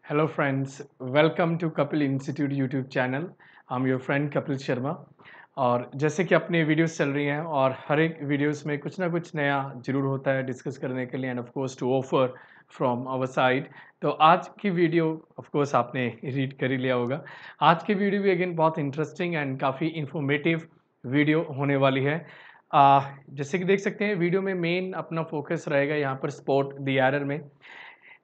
Hello friends, welcome to Kapil Institute YouTube channel. I'm your friend Kapil Sharma. और जैसे कि अपनी वीडियोस चल रही हैं और हर एक वीडियोस में कुछ ना कुछ नया ज़रूर होता है डिस्कस करने के लिए and of course to offer from our side. तो आज की वीडियो ऑफ कोर्स आपने रीड कर ही लिया होगा। आज की वीडियो भी अगेन बहुत इंटरेस्टिंग एंड काफ़ी इंफॉर्मेटिव वीडियो होने वाली है। जैसे कि देख सकते हैं वीडियो में मेन अपना फोकस रहेगा यहाँ पर स्पॉट द एरर में।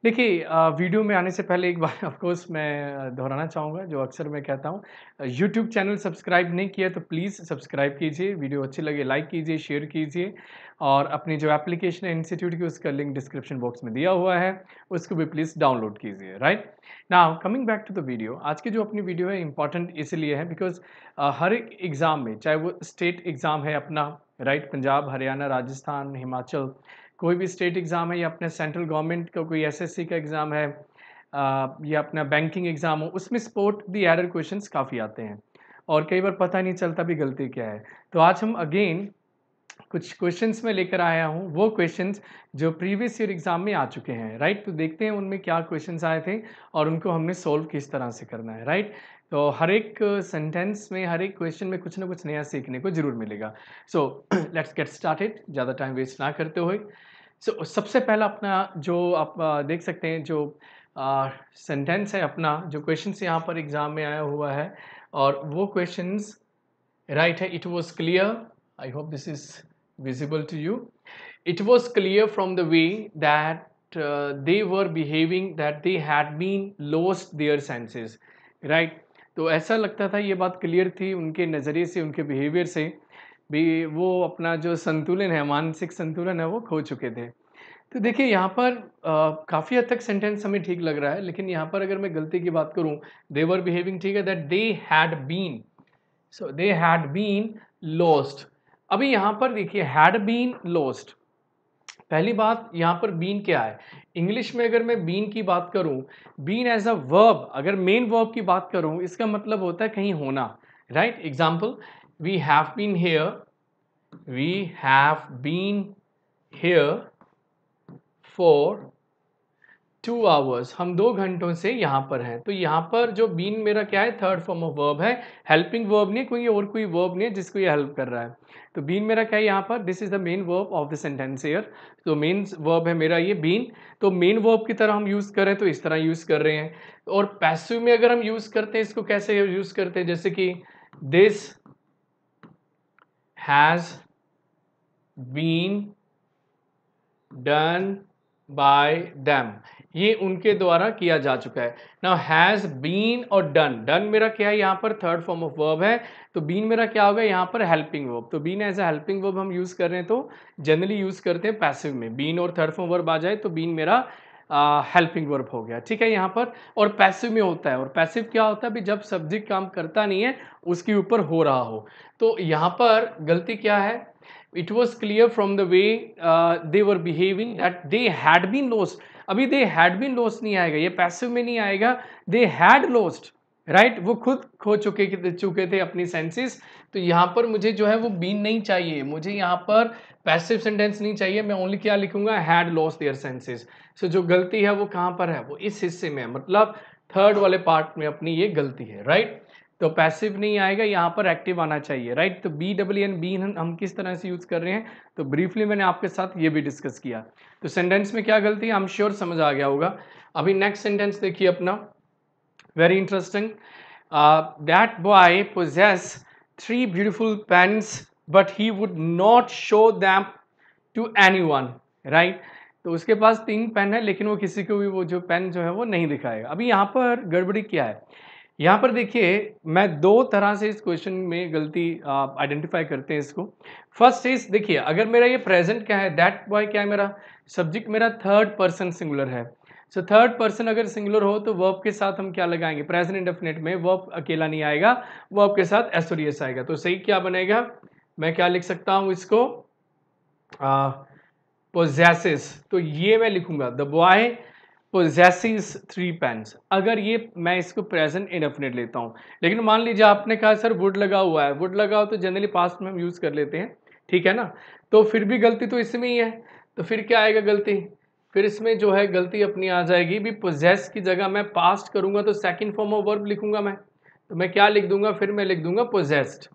देखिए वीडियो में आने से पहले एक बार ऑफ कोर्स मैं दोहराना चाहूँगा जो अक्सर मैं कहता हूँ। यूट्यूब चैनल सब्सक्राइब नहीं किया तो प्लीज़ सब्सक्राइब कीजिए, वीडियो अच्छी लगे लाइक कीजिए, शेयर कीजिए और अपनी जो एप्लीकेशन है इंस्टीट्यूट की उसका लिंक डिस्क्रिप्शन बॉक्स में दिया हुआ है, उसको भी प्लीज़ डाउनलोड कीजिए। Right now coming back to the video, आज की जो अपनी वीडियो है इंपॉर्टेंट इसलिए है बिकॉज हर एक एग्ज़ाम में चाहे वो स्टेट एग्ज़ाम है अपना, राइट, पंजाब, हरियाणा, राजस्थान, हिमाचल, कोई भी स्टेट एग्ज़ाम है या अपने सेंट्रल गवर्नमेंट का कोई एसएससी का एग्ज़ाम है या अपना बैंकिंग एग्ज़ाम हो, उसमें स्पॉट द एरर क्वेश्चंस काफ़ी आते हैं और कई बार पता नहीं चलता भी गलती क्या है। तो आज हम अगेन कुछ क्वेश्चंस में लेकर आया हूँ, वो क्वेश्चंस जो प्रीवियस ईयर एग्जाम में आ चुके हैं। राइट, तो देखते हैं उनमें क्या क्वेश्चंस आए थे और उनको हमने सोल्व किस तरह से करना है। राइट, तो हर एक सेंटेंस में, हर एक क्वेश्चन में कुछ ना कुछ नया सीखने को जरूर मिलेगा। सो लेट्स गेट स्टार्टेड, ज़्यादा टाइम वेस्ट ना करते हुए। सबसे पहला अपना जो आप देख सकते हैं जो सेंटेंस है अपना, जो क्वेश्चंस यहाँ पर एग्जाम में आया हुआ है और वो क्वेश्चंस राइट है। It was clear, I hope this is visible to you. It was clear from the way that they were behaving that they had been lost their senses. Right, तो ऐसा लगता था, ये बात क्लियर थी उनके नज़रिए से, उनके बिहेवियर से भी वो अपना जो संतुलन है, मानसिक संतुलन है, वो खो चुके थे। तो देखिए यहाँ पर काफ़ी हद तक सेंटेंस हमें ठीक लग रहा है, लेकिन यहाँ पर अगर मैं गलती की बात करूँ, दे वर बिहेविंग, ठीक है, that they had been, so they had been lost. अभी यहाँ पर देखिए हैड बीन लॉस्ट, पहली बात यहाँ पर बीन क्या है। इंग्लिश में अगर मैं बीन की बात करूँ, बीन एज अ वर्ब, अगर मेन वर्ब की बात करूँ, इसका मतलब होता है कहीं होना। Right, example, we have been here, we have been here for 2 hours, हम 2 घंटों से यहाँ पर हैं। तो यहाँ पर जो बीन मेरा क्या है, थर्ड फॉर्म ऑफ वर्ब है, हेल्पिंग वर्ब नहीं, कोई और कोई वर्ब नहीं है जिसको ये हेल्प कर रहा है। तो बीन मेरा क्या है यहाँ पर, this is the main verb of the sentence here. तो मेन वर्ब है मेरा ये बीन। तो मेन वर्ब की तरह हम यूज करें तो इस तरह यूज कर रहे हैं। और पैसिव में अगर हम यूज करते हैं, इसको कैसे यूज करते हैं, जैसे कि this has been done by them, ये उनके द्वारा किया जा चुका है। नाउ हैज बीन और डन, डन मेरा क्या है यहाँ पर, थर्ड फॉर्म ऑफ वर्ब है। तो बीन मेरा क्या होगा यहाँ पर, हेल्पिंग वर्ब। तो been as a helping verb हम यूज कर रहे हैं, तो जनरली यूज करते हैं पैसिव में। बीन और थर्ड फॉर्म वर्ब आ जाए तो बीन मेरा हेल्पिंग वर्ब हो गया, ठीक है यहाँ पर। और पैसिव में होता है, और पैसिव क्या होता है भी, जब सब्जेक्ट काम करता नहीं है, उसके ऊपर हो रहा हो। तो यहाँ पर गलती क्या है, it was clear from the way they were behaving that they had been lost। अभी they had been lost नहीं आएगा, ये पैसिव में नहीं आएगा, they had lost, राइट, वो खुद खो चुके थे अपनी सेंसेस। तो यहाँ पर मुझे जो है वो बीन नहीं चाहिए, मुझे यहाँ पर पैसिव सेंटेंस नहीं चाहिए, मैं ओनली क्या लिखूंगा, हैड लॉस्ट देयर सेंसेस। सो जो गलती है वो कहाँ पर है, वो इस हिस्से में है, मतलब थर्ड वाले पार्ट में अपनी ये गलती है। राइट, तो पैसिव नहीं आएगा, यहाँ पर एक्टिव आना चाहिए। राइट, तो बी डब्ल्यू एन बी हम किस तरह से यूज कर रहे हैं, तो ब्रीफली मैंने आपके साथ ये भी डिस्कस किया। तो सेंटेंस में क्या गलती है, आई एम श्योर समझ आ गया होगा। अभी नेक्स्ट सेंटेंस देखिए अपना, very interesting. That boy possesses 3 beautiful pens but he would not show them to anyone. Right, तो उसके पास 3 पेन है लेकिन वो किसी को भी वो जो पेन जो है वो नहीं दिखाएगा। अभी यहाँ पर गड़बड़ी क्या है, यहाँ पर देखिए मैं 2 तरह से इस क्वेश्चन में गलती आइडेंटिफाई करते हैं इसको। फर्स्ट इज, देखिए अगर मेरा ये प्रेजेंट क्या है, दैट बॉय क्या है मेरा, सब्जेक्ट मेरा थर्ड पर्सन सिंगुलर है। सो थर्ड पर्सन अगर सिंगुलर हो तो वर्ब के साथ हम क्या लगाएंगे, प्रेजेंट इंडेफिनिट में वर्ब अकेला नहीं आएगा, वर्ब के साथ एसओडीएस आएगा। तो सही क्या बनेगा, मैं क्या लिख सकता हूँ इसको, पोजेसेस। तो ये मैं लिखूंगा द बॉय possesses 3 pens। अगर ये मैं इसको प्रेजेंट इंडेफिनिट लेता हूँ, लेकिन मान लीजिए आपने कहा सर वुड लगा हुआ है, वुड लगा हो तो जनरली पास्ट में हम यूज कर लेते हैं, ठीक है ना। तो फिर भी गलती तो इसमें ही है, तो फिर क्या आएगा गलती, फिर इसमें जो है गलती अपनी आ जाएगी भी, पोजेस की जगह मैं पास्ट करूंगा तो सेकंड फॉर्म ऑफ वर्ब लिखूंगा मैं, तो मैं क्या लिख दूंगा, फिर मैं लिख दूंगा पोजेस्ड।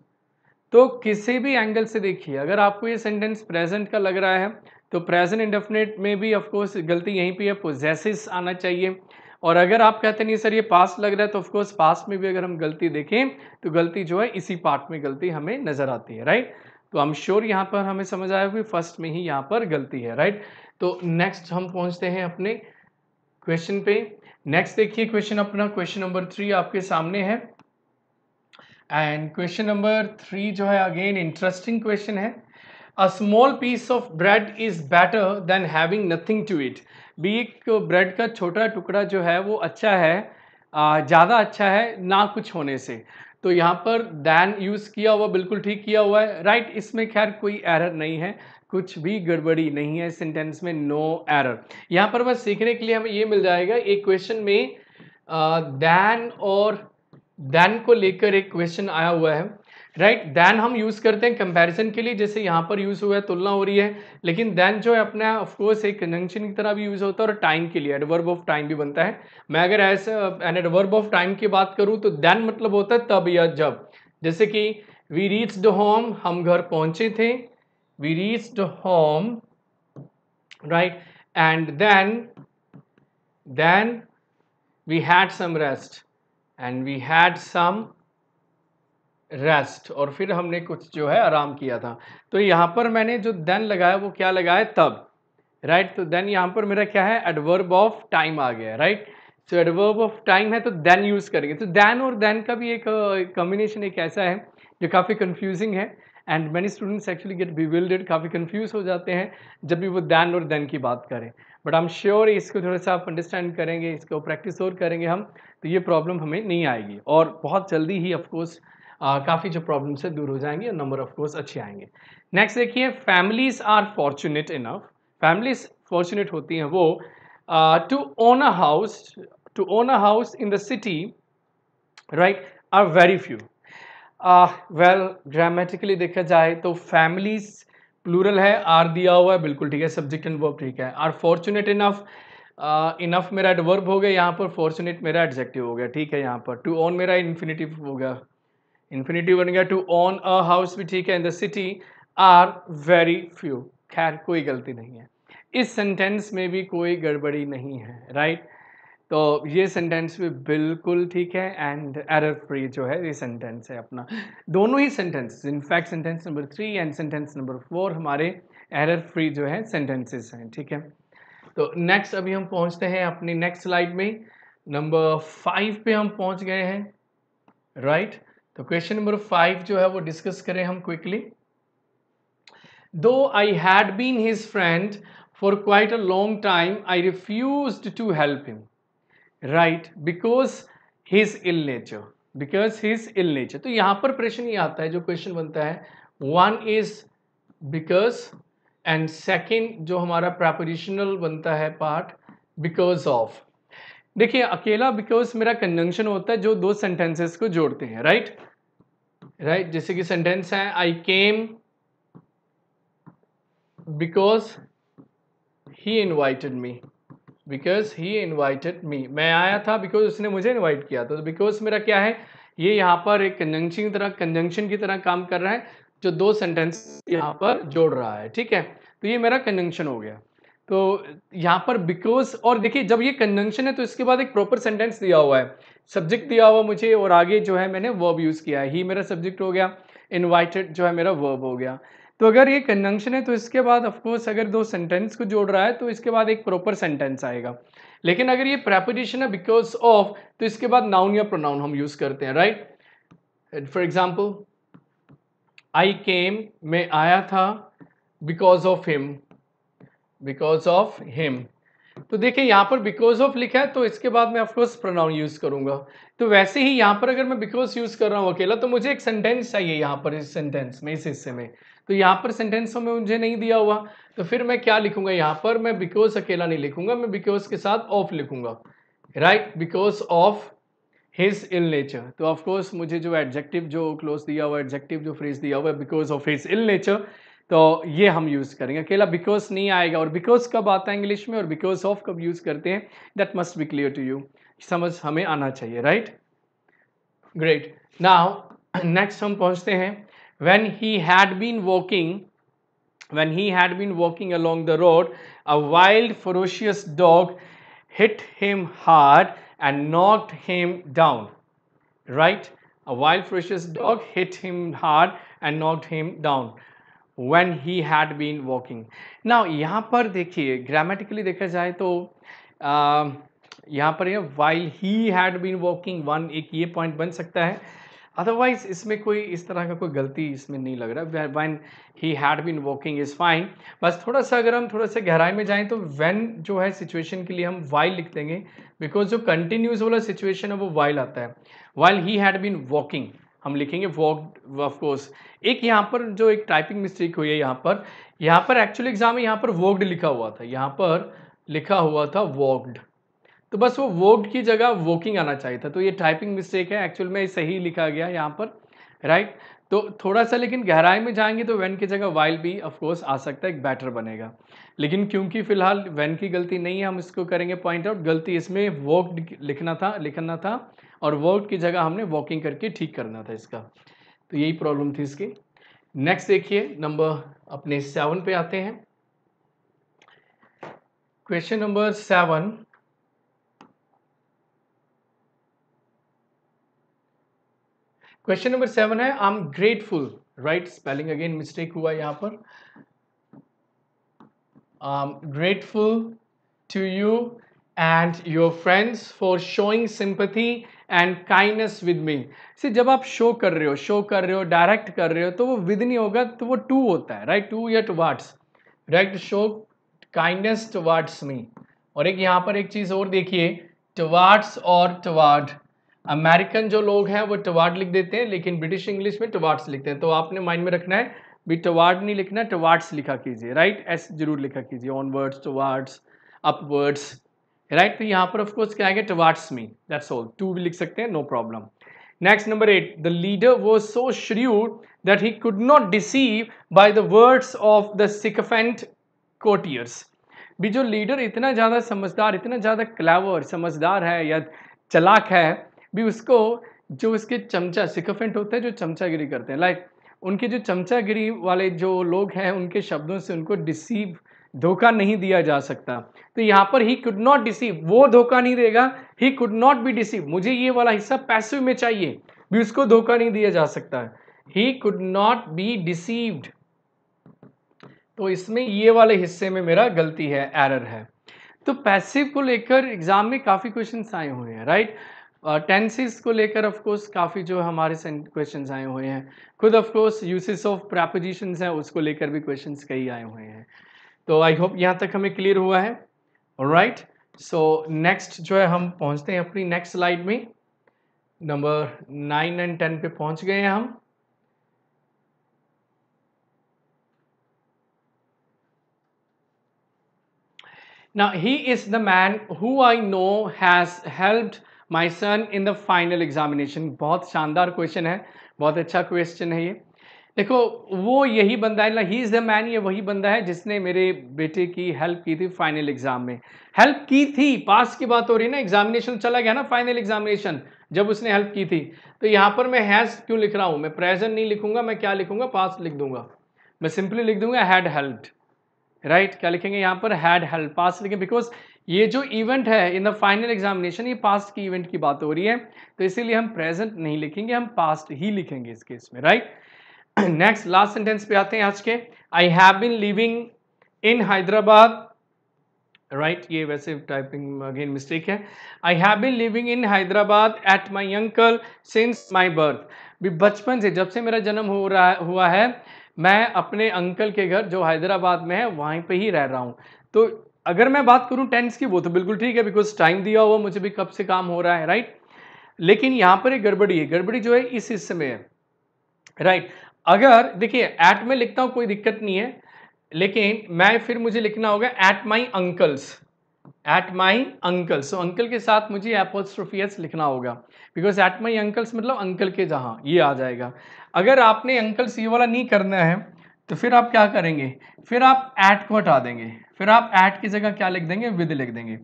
तो किसी भी एंगल से देखिए, अगर आपको ये सेंटेंस प्रेजेंट का लग रहा है तो प्रेजेंट इंडेफिनिट में भी ऑफ कोर्स गलती यहीं पे है, पोजेसिस आना चाहिए। और अगर आप कहते नहीं सर ये पास्ट लग रहा है, तो ऑफ कोर्स पास्ट में भी अगर हम गलती देखें तो गलती जो है इसी पार्ट में गलती हमें नजर आती है, राइट। तो आई एम श्योर यहाँ पर हमें समझ आया कि फर्स्ट में ही यहाँ पर गलती है, राइट। तो नेक्स्ट हम पहुंचते हैं अपने क्वेश्चन पे। नेक्स्ट देखिए क्वेश्चन अपना, क्वेश्चन नंबर 3 आपके सामने है। एंड क्वेश्चन नंबर 3 जो है अगेन इंटरेस्टिंग क्वेश्चन है। A small piece of bread is better than having nothing to eat. भी एक ब्रेड का छोटा टुकड़ा जो है वो अच्छा है, ज़्यादा अच्छा है ना कुछ होने से। तो यहाँ पर दैन यूज़ किया हुआ, बिल्कुल ठीक किया हुआ है, राइट। इसमें खैर कोई एरर नहीं है, कुछ भी गड़बड़ी नहीं है सेंटेंस में, नो एरर। यहाँ पर बस सीखने के लिए हमें ये मिल जाएगा, एक क्वेश्चन में दैन और देन को लेकर एक क्वेश्चन आया हुआ है, राइट। देन हम यूज करते हैं कंपैरिजन के लिए, जैसे यहाँ पर यूज हुआ है, तुलना हो रही है। लेकिन देन जो है अपना ऑफ कोर्स एक कंजंक्शन की तरह भी यूज होता है और टाइम के लिए एडवर्ब ऑफ टाइम भी बनता है। मैं अगर ऐसे एडवर्ब ऑफ टाइम की बात करूँ तो देन मतलब होता है तब या जब, जैसे कि वी रीच्ड होम, हम घर पहुंचे थे, we reached home, right. And then we had some rest, and we had some rest, और फिर हमने कुछ जो है आराम किया था। तो यहाँ पर मैंने जो देन लगाया वो क्या लगाया, तब, राइट। तो देन यहाँ पर मेरा क्या है, एडवर्ब ऑफ टाइम आ गया, राइट। तो एडवर्ब ऑफ टाइम है तो देन यूज करेंगे। तो देन और देन का भी एक कॉम्बिनेशन एक ऐसा है जो काफ़ी कंफ्यूजिंग है, and many students actually get bewildered, काफ़ी कंफ्यूज हो जाते हैं जब भी वो देन और देन की बात करें। बट आई एम श्योर इसको थोड़ा सा आप अंडरस्टैंड करेंगे, इसको प्रैक्टिस और करेंगे हम, तो ये प्रॉब्लम हमें नहीं आएगी और बहुत जल्दी ही ऑफकोर्स काफ़ी जो प्रॉब्लम से दूर हो जाएंगे और नंबर ऑफ कोर्स अच्छे आएंगे। नेक्स्ट देखिए, families are fortunate enough, families fortunate होती हैं वो to own a house, to own a house in the city, right, are very few. Well grammatically देखा जाए तो फैमिलीज प्लूरल है, आर दिया हुआ है, बिल्कुल ठीक है, सब्जेक्ट एंड वर्ब ठीक है। आर फॉर्चुनेट इनफ, इनफ मेरा एडवर्ब हो गया, यहाँ पर फॉर्चुनेट मेरा एडजेक्टिव हो गया, ठीक है। यहाँ पर टू ओन मेरा इन्फिनिटिव हो गया, इन्फिनिटिव बन गया। टू ओन अ हाउस भी ठीक है। In the city are very few, खैर कोई गलती नहीं है, इस सेंटेंस में भी कोई गड़बड़ी नहीं है, राइट। तो ये सेंटेंस भी बिल्कुल ठीक है एंड एरर फ्री जो है ये सेंटेंस है अपना। दोनों ही sentence, in fact sentence number 3 and sentence number 4 हमारे एरर फ्री जो है सेंटेंसेस हैं, ठीक है। तो नेक्स्ट अभी हम पहुंचते हैं अपनी नेक्स्ट स्लाइड में, नंबर 5 पे हम पहुंच गए हैं, राइट। तो क्वेश्चन नंबर 5 जो है वो डिस्कस करें हम quickly. Though I had been his friend for quite a long time, I refused to help him, right, because his ill nature, because his ill nature. तो यहां पर प्रश्न ये आता है, जो क्वेश्चन बनता है, one is because and second जो हमारा प्रपोजिशनल बनता है पार्ट, बिकॉज ऑफ। देखिए अकेला बिकॉज मेरा कंजंक्शन होता है जो दो सेंटेंसेस को जोड़ते हैं, राइट, राइट। जैसे कि सेंटेंस है, I came because he invited me, because he invited me, मैं आया था बिकॉज उसने मुझे इन्वाइट किया था। तो बिकॉज मेरा क्या है, ये यहाँ पर एक कंजंक्शन की तरह काम कर रहा है, जो दो सेंटेंस यहाँ पर जोड़ रहा है, ठीक है। तो ये मेरा कंजंक्शन हो गया। तो यहाँ पर बिकॉज, और देखिए जब ये कंजंक्शन है तो इसके बाद एक प्रॉपर सेंटेंस दिया हुआ है, सब्जेक्ट दिया हुआ मुझे, और आगे जो है मैंने वर्ब यूज किया है, ही मेरा सब्जेक्ट हो गया, इन्वाइटेड जो है मेरा वर्ब हो गया। तो अगर ये कंजंक्शन है तो इसके बाद ऑफकोर्स अगर दो सेंटेंस को जोड़ रहा है तो इसके बाद एक प्रॉपर सेंटेंस आएगा। लेकिन अगर ये प्रेपोजिशन है बिकॉज ऑफ, तो इसके बाद नाउन या प्रोनाउन हम यूज करते हैं, राइट। फॉर एग्जाम्पल, आई केम, मैं आया था, because of him, because of him. तो देखिए यहाँ पर बिकॉज ऑफ लिखा है तो इसके बाद मैं ऑफकोर्स प्रोनाउन यूज करूंगा। तो वैसे ही यहाँ पर अगर मैं बिकॉज यूज कर रहा हूँ अकेला, तो मुझे एक सेंटेंस चाहिए यहाँ पर, इस सेंटेंस में, इस हिस्से में। तो यहाँ पर सेंटेंस में मुझे नहीं दिया हुआ, तो फिर मैं क्या लिखूंगा यहाँ पर, मैं बिकॉज अकेला नहीं लिखूंगा, मैं बिकॉज के साथ ऑफ लिखूंगा, right, because of his ill nature. तो ऑफकोर्स मुझे जो एडजेक्टिव जो क्लोज दिया हुआ, एडजेक्टिव जो फ्रेज दिया हुआ है, because of his ill nature, तो ये हम यूज करेंगे, अकेला बिकॉज नहीं आएगा। और बिकॉज कब आता है इंग्लिश में और बिकॉज ऑफ कब यूज करते हैं, that must be clear to you, समझ हमें आना चाहिए, राइट। ग्रेट, नाउ नेक्स्ट हम पहुंचते हैं, when he had been walking, when he had been walking along the road, a wild ferocious dog hit him hard and knocked him down, right? A wild ferocious dog hit him hard and knocked him down when he had been walking. Now यहाँ पर देखिए grammatically देखा जाए तो यहाँ पर ये while he had been walking, one एक ये पॉइंट बन सकता है, अदरवाइज इसमें कोई इस तरह का कोई गलती इसमें नहीं लग रहा। When he had been walking is fine, बस थोड़ा सा अगर हम थोड़ा सा गहराई में जाएं तो व्हेन जो है सिचुएशन के लिए हम वाइल लिख देंगे, बिकॉज जो कंटिन्यूस वाला सिचुएशन है वो वाइल आता है। While he had been walking हम लिखेंगे वॉक्ड, ऑफ कोर्स। एक यहाँ पर जो एक टाइपिंग मिस्टेक हुई है, यहाँ पर एक्चुअली एग्जाम में यहाँ पर वॉक्ड लिखा हुआ था, यहाँ पर लिखा हुआ था वॉक्ड, तो बस वो वॉक्ड की जगह वॉकिंग आना चाहिए था, तो ये टाइपिंग मिस्टेक है, एक्चुअल में सही लिखा गया यहाँ पर, राइट। तो थोड़ा सा लेकिन गहराई में जाएंगे तो व्हेन की जगह वाइल भी ऑफ कोर्स आ सकता है, एक बेटर बनेगा। लेकिन क्योंकि फिलहाल व्हेन की गलती नहीं है, हम इसको करेंगे पॉइंट आउट, गलती इसमें वॉक्ड लिखना था और वॉक्ड की जगह हमने वॉकिंग करके ठीक करना था इसका, तो यही प्रॉब्लम थी इसकी। नेक्स्ट देखिए, नंबर अपने 7 पे आते हैं। क्वेश्चन नंबर 7, क्वेश्चन नंबर 7 है, I am grateful, right, spelling again mistake हुआ यहाँ पर, I am grateful to you and your friends for showing sympathy and kindness with me. See जब आप शो कर रहे हो, डायरेक्ट कर रहे हो, तो वो विद नहीं होगा, तो वो टू होता है, राइट, टू या towards, right, show kindness towards me. और एक यहाँ पर एक चीज और देखिए, टुवार्ड्स और टुवार्ड, अमेरिकन जो लोग हैं वो टुवार्ड लिख देते हैं, लेकिन ब्रिटिश इंग्लिश में टुवार्ड्स लिखते हैं, तो आपने माइंड में रखना है भी टुवार्ड नहीं लिखना, टुवार्ड्स लिखा कीजिए, राइट, एस जरूर लिखा कीजिए, ऑनवर्ड्स, टुवार्ड्स, अपवर्ड्स, राइट। तो यहाँ पर ऑफ कोर्स क्या आएगा, towards me, that's all, to भी लिख सकते हैं, no problem. Next number 8, the leader was so shrewd that he could not deceive by the words of the sycophant courtiers. भी जो लीडर इतना ज़्यादा समझदार, इतना ज़्यादा क्लेवर, समझदार है या चालाक है, भी उसको जो उसके चमचा, सिकफेंट होते हैं जो चमचागिरी करते हैं, लाइक उनके जो चमचागिरी वाले जो लोग हैं, उनके शब्दों से उनको डिसीव, धोखा नहीं दिया जा सकता। तो यहाँ पर ही कुड नॉट डिसीव, वो धोखा नहीं देगा, ही कुड नॉट बी डिसीव, मुझे ये वाला हिस्सा पैसिव में चाहिए, भी उसको धोखा नहीं दिया जा सकता है, ही कुड नॉट बी डिसीव्ड, तो इसमें ये वाले हिस्से में मेरा गलती है, एरर है। तो पैसिव को लेकर एग्जाम में काफ़ी क्वेश्चंस आए हुए हैं, राइट, टेंसेस को लेकर ऑफ कोर्स काफ़ी जो हमारे क्वेश्चंस आए हुए हैं, खुद of course uses of prepositions हैं उसको लेकर भी क्वेश्चंस कई आए हुए हैं। तो आई होप यहाँ तक हमें क्लियर हुआ है, ऑलराइट। सो नेक्स्ट जो है हम पहुँचते हैं अपनी नेक्स्ट स्लाइड में, नंबर 9 एंड 10 पे पहुँच गए हैं हम। Now he is the man who I know has helped my son in the final examination। बहुत शानदार क्वेश्चन है, बहुत अच्छा क्वेश्चन है ये। देखो वो यही बंदा है ना, ही इज द मैन, ये वही बंदा है जिसने मेरे बेटे की हेल्प की थी फाइनल एग्जाम में। हेल्प की थी, पास की बात हो रही है ना, एग्जामिनेशन चला गया ना, फाइनल एग्जामिनेशन जब उसने हेल्प की थी। तो यहाँ पर मैं हैज क्यों लिख रहा हूँ, मैं प्रेजेंट नहीं लिखूंगा, मैं क्या लिखूंगा, पास्ट लिख दूंगा, मैं सिंपली लिख दूंगा हैड हेल्प्ड, राइट। क्या लिखेंगे यहाँ पर, हैड हेल्प, पास्ट लिखेंगे, बिकॉज ये जो इवेंट है इन द फाइनल एग्जामिनेशन, ये पास्ट की इवेंट की बात हो रही है, तो इसीलिए हम प्रेजेंट नहीं लिखेंगे, हम पास्ट ही लिखेंगे इस केस में, राइट। नेक्स्ट लास्ट सेंटेंस पे आते हैं आज के, I have been living in Hyderabad, right, ये वैसे टाइपिंग अगेन मिस्टेक है, I have been living in Hyderabad at my uncle since my birth. भी बचपन से, जब से मेरा जन्म हुआ है, मैं अपने अंकल के घर जो हैदराबाद में है वहीं पे ही रह रहा हूँ। तो अगर मैं बात करूँ टेंस की, वो तो बिल्कुल ठीक है, बिकॉज टाइम दिया हुआ मुझे भी कब से काम हो रहा है, राइट। लेकिन यहाँ पर एक गड़बड़ी है, गड़बड़ी जो है इस हिस्से में है, राइट। अगर देखिए एट में लिखता हूँ कोई दिक्कत नहीं है, लेकिन मैं फिर मुझे लिखना होगा at my uncles, at my uncles, तो अंकल के साथ मुझे एपोस्ट्रोफी एस लिखना होगा, बिकॉज एट माई अंकल्स मतलब अंकल के जहाँ, ये आ जाएगा। अगर आपने अंकल्स ये वाला नहीं करना है तो फिर आप क्या करेंगे, फिर आप एट को हटा देंगे, फिर आप एट की जगह क्या लिख देंगे, विद लिख देंगे।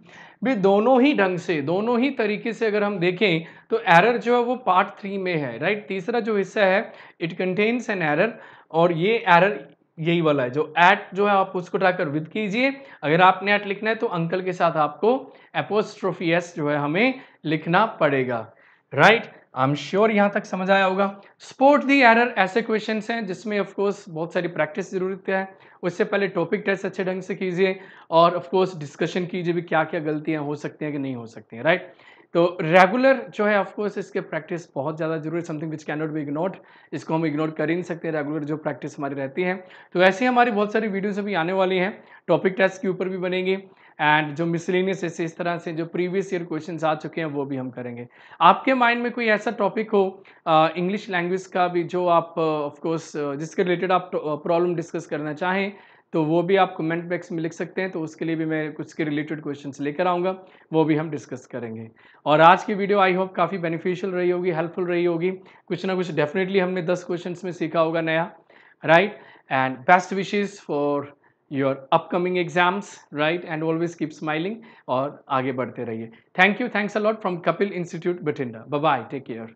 भी दोनों ही ढंग से, दोनों ही तरीके से अगर हम देखें तो एरर जो है वो पार्ट 3 में है, राइट। तीसरा जो हिस्सा है इट कंटेन्स एन एरर, और ये एरर यही वाला है। जो एट जो है आप उसको उठाकर विद कीजिए। अगर आपने एट लिखना है तो अंकल के साथ आपको एपोस्ट्रोफी एस जो है हमें लिखना पड़ेगा, राइट। आई एम श्योर यहाँ तक समझ आया होगा। स्पॉट दी एरर ऐसे क्वेश्चंस हैं जिसमें ऑफ कोर्स बहुत सारी प्रैक्टिस जरूरत है। उससे पहले टॉपिक टेस्ट अच्छे ढंग से कीजिए और ऑफ कोर्स डिस्कशन कीजिए भी क्या क्या गलतियां हो सकती हैं कि नहीं हो सकती हैं, राइट। तो रेगुलर जो है ऑफ कोर्स इसके प्रैक्टिस बहुत ज़्यादा जरूरी है, something which can not be ignored. इसको हम इग्नोर कर ही नहीं सकते, रेगुलर जो प्रैक्टिस हमारी रहती है। तो ऐसे ही हमारी बहुत सारी वीडियोस अभी आने वाली हैं, टॉपिक टेस्ट के ऊपर भी बनेंगी, एंड जो मिसलेनियस ऐसे इस तरह से जो प्रीवियस ईयर क्वेश्चंस आ चुके हैं वो भी हम करेंगे। आपके माइंड में कोई ऐसा टॉपिक हो इंग्लिश लैंग्वेज का भी जो आप ऑफ कोर्स जिसके रिलेटेड आप प्रॉब्लम डिस्कस करना चाहें, तो वो भी आप कमेंट बॉक्स में लिख सकते हैं। तो उसके लिए भी मैं कुछ के रिलेटेड क्वेश्चंस लेकर आऊँगा, वो भी हम डिस्कस करेंगे। और आज की वीडियो आई होप काफ़ी बेनिफिशियल रही होगी, हेल्पफुल रही होगी। कुछ ना कुछ डेफिनेटली हमने 10 क्वेश्चंस में सीखा होगा नया, right. And best wishes for your upcoming exams, right, and always keep smiling और आगे बढ़ते रहिए। Thank you, thanks a lot from Kapil institute Bathinda. Bye bye, take care.